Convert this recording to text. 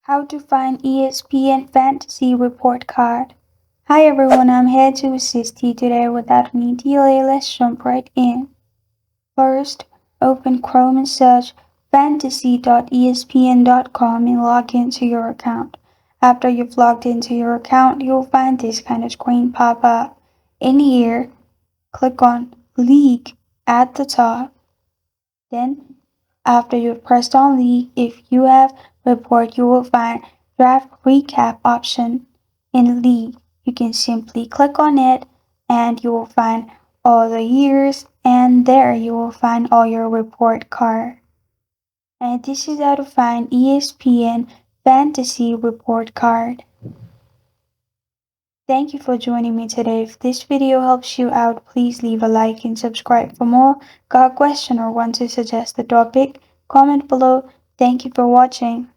How to find ESPN Fantasy Report Card. Hi everyone, I'm here to assist you today. Without any delay, let's jump right in. First, open Chrome and search fantasy.espn.com and log into your account. After you've logged into your account, you'll find this kind of screen pop up. In here, click on League at the top. Then, after you've pressed on League, if you have Report, you will find Draft Recap option in League. You can simply click on it and you will find all the years, and there you will find all your report card. And this is how to find ESPN Fantasy Report Card. Thank you for joining me today. If this video helps you out, please leave a like and subscribe for more. Got a question or want to suggest a topic? Comment below. Thank you for watching.